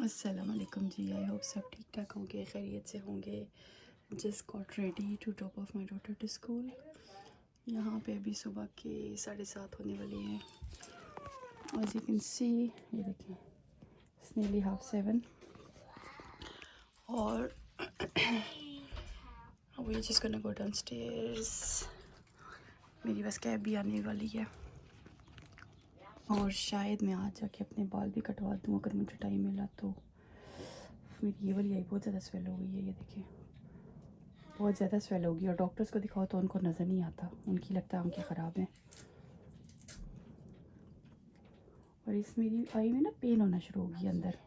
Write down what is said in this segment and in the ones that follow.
अस्सलाम वालेकुम जी। I hope सब ठीक ठाक होंगे, खैरियत से होंगे। Just got ready to drop off my daughter to school. यहाँ पे अभी सुबह के 7:30 होने वाले हैं। एज यू कैन सी, ये देखें, इट्स नियरली 7:30 और we just gonna go downstairs. मेरी बस कैब भी आने वाली है और शायद मैं आज जाके अपने बाल भी कटवा दूँ अगर मुझे टाइम मिला तो। मेरी ये वाली आई बहुत ज़्यादा स्वेल हो गई है, ये देखिए बहुत ज़्यादा स्वेल होगी। और डॉक्टर्स को दिखाओ तो उनको नज़र नहीं आता, उनकी लगता है आंखें ख़राब हैं। और इस मेरी आई में ना पेन होना शुरू हो गई अंदर।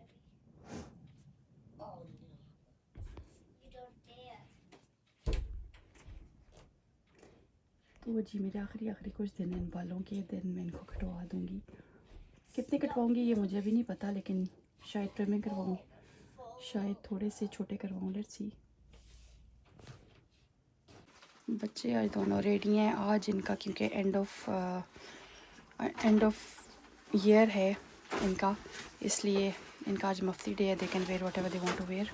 तो वो जी मेरे आखिरी कुछ दिन इन बालों के दिन मैं इनको कटवा दूँगी। कितने कटवाऊँगी ये मुझे भी नहीं पता, लेकिन शायद ट्रिमिंग करवाऊँगी, शायद थोड़े से छोटे करवाऊँ, लेट्स सी। बच्चे आज दोनों रेडी हैं आज इनका, क्योंकि एंड ऑफ ईयर है इनका, इसलिए इनका आज मफ्ती डे है। They can wear whatever they want to wear.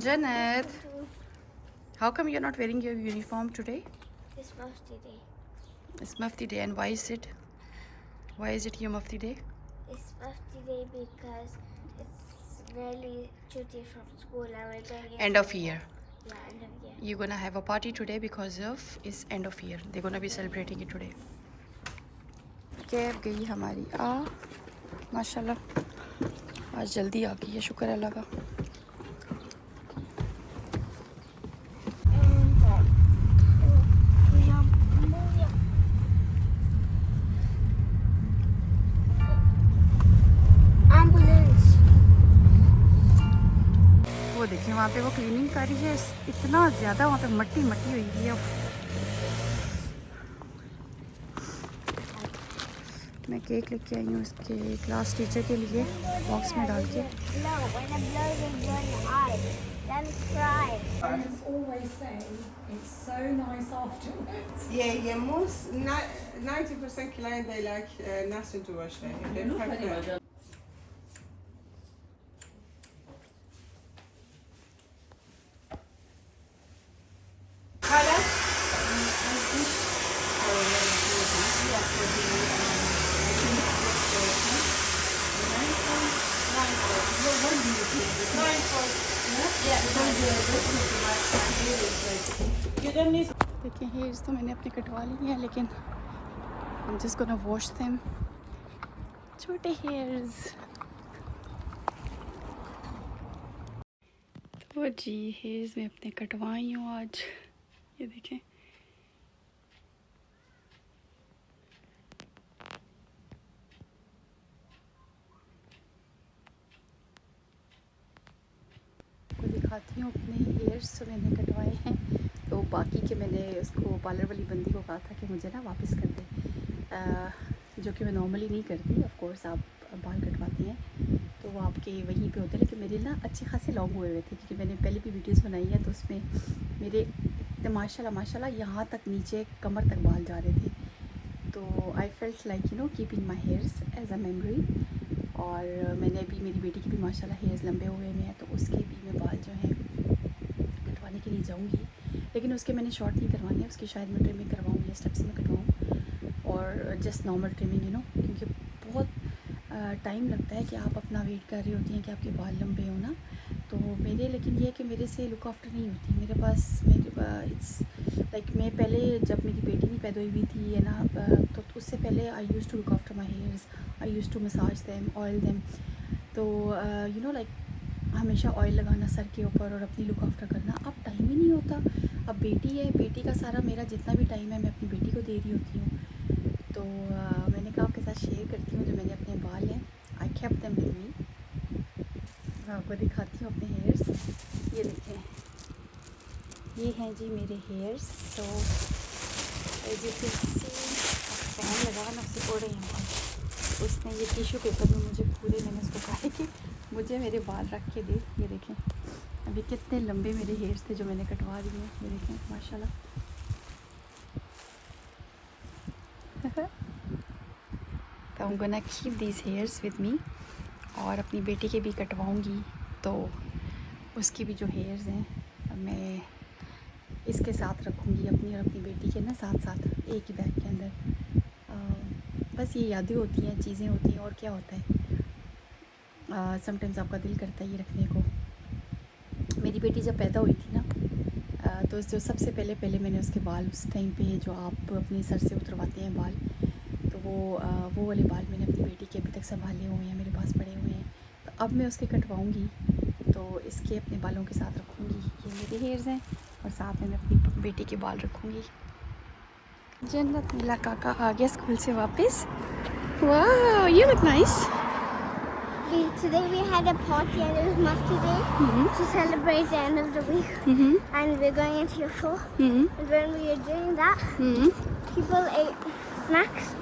Janet, how come you're not wearing your uniform today? It's mufti day. It's mufti day, and why is it your mufti day? It's mufti day because it's nearly duty from school and we're going End of year. Yeah, end of year. You're gonna have a party today because of it's end of year. They're gonna be celebrating it today. Cab गई हमारी माशाल्लाह आज जल्दी आ गई है, शुक्र अल्लाह का। वो देखिए वहाँ पे वो क्लीनिंग कर रही है, इतना ज़्यादा वहाँ पे मट्टी हुई है। मैं केक लेके आई हूँ उसके क्लास टीचर के लिए, बॉक्स में डाल के। Yeah, most 90% client they like nothing to wash their hair. They prefer. देखिए हेयर्स तो मैंने अपने कटवा लिए हैं, लेकिन I'm just gonna wash them। छोटे हेयर्स। तो जी हेयर्स मैं अपने कटवाई हूँ आज, ये देखें। आपको दिखाती हूँ अपने हेयर्स जो मैंने कटवाए हैं। तो बाकी के मैंने उसको पार्लर वाली बंदी को कहा था कि मुझे ना वापस कर दे, जो कि मैं नॉर्मली नहीं करती। ऑफ कोर्स आप बाल कटवाते हैं तो वो आपके वहीं पे होते हैं, लेकिन मेरे ना अच्छे खासे लॉन्ग हुए थे, क्योंकि मैंने पहले भी वीडियोस बनाई है तो उसमें मेरे माशाल्लाह यहाँ तक नीचे कमर तक बाल जा रहे थे। तो I felt like keeping my hairs as a memory. और मैंने अभी मेरी बेटी की भी माशाल्लाह हेयर्स लंबे हुए हैं, तो उसके भी मैं बाल जो हैं कटवाने के लिए जाऊँगी, लेकिन उसके मैंने शॉर्ट नहीं करवाने, उसकी शायद मैं ट्रिमिंग करवाऊँ या स्टेप्स में कटवाऊँ और जस्ट नॉर्मल ट्रिमिंग क्योंकि बहुत टाइम लगता है कि आप अपना वेट कर रही होती हैं कि आपके बाल लंबे हो ना। तो मेरे लेकिन ये है कि मेरे से लुक आफ्टर नहीं होती मेरे पास। इट्स लाइक मैं पहले जब मेरी बेटी नहीं पैदा हुई थी है ना, तो उससे पहले I used to look after my hairs, I used to massage them, oil them. तो लाइक हमेशा ऑयल लगाना सर के ऊपर और अपनी लुक आफ्टर करना, अब टाइम ही नहीं होता। अब बेटी है, बेटी का सारा मेरा जितना भी टाइम है मैं अपनी बेटी को दे रही होती हूँ। तो मैंने कहा आपके साथ शेयर करती हूँ जो मैंने अपने बाल हैं, I kept them with me. मैं आपको दिखाती हूँ अपने हेयर्स, ये देखें, ये हैं जी मेरे हेयर्स। तो फैन लगा ना उससे उड़ रहे हैं, उसने ये टिश्यू पेपर में मुझे पूरे, मैंने उसको कहा कि मुझे मेरे बाल रख के दे। ये देखें अभी कितने लंबे मेरे हेयर्स थे जो मैंने कटवा दिए हैं, ये देखें माशाल्लाह। so I'm gonna keep these hairs with me. और अपनी बेटी के भी कटवाऊँगी, तो उसकी भी जो हेयर्स हैं मैं इसके साथ रखूँगी, अपनी और अपनी बेटी के ना साथ साथ एक ही बैग के अंदर। बस ये यादें होती हैं, चीज़ें होती हैं, और क्या होता है। समटाइम्स आपका दिल करता है ये रखने को। मेरी बेटी जब पैदा हुई थी ना, तो जो सबसे पहले मैंने उसके बाल, उस टाइम पे जो आप अपने सर से उतरवाते हैं बाल, तो वो वाले बाल मैंने अपनी बेटी के अभी तक संभाले हुए हैं, मेरे पास पड़े हुए हैं। तो अब मैं उसके कटवाऊँगी तो इसके अपने बालों के साथ रखूँगी। ये मेरे हेयर्स हैं और साथ में मैं अपनी बेटी के बाल रखूँगी। जन्नत नीला काका आ गया स्कूल से वापस। वाह, you look nice. Today we had a party and it was Mufti Day to celebrate the end of the week. And we're going into your floor. And when we were doing that, people ate snacks.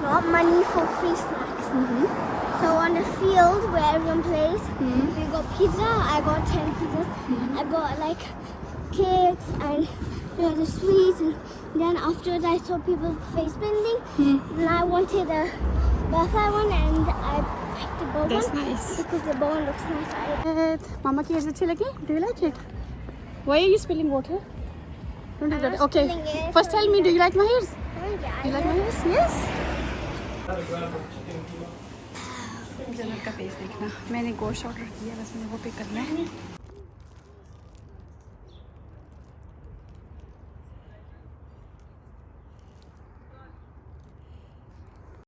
Not money for free snacks. So on the field where everyone plays, we got pizza. I got 10 pizzas. I got like cakes and the sweets. And then afterwards I saw people face bending. And I wanted a butterfly one and I picked the bow That's one. nice. Because the bow one looks nice. Mama की hairs अच्छे लगे? Do you like it? Why are you spilling water? Don't do I'm that. not Okay. spilling it, First tell me, do you like my hairs? Yeah, Do you like my hairs? Yes. जन्नत का face देखना, मैंने गोश्त order किया, बस मुझे वो pick करना है।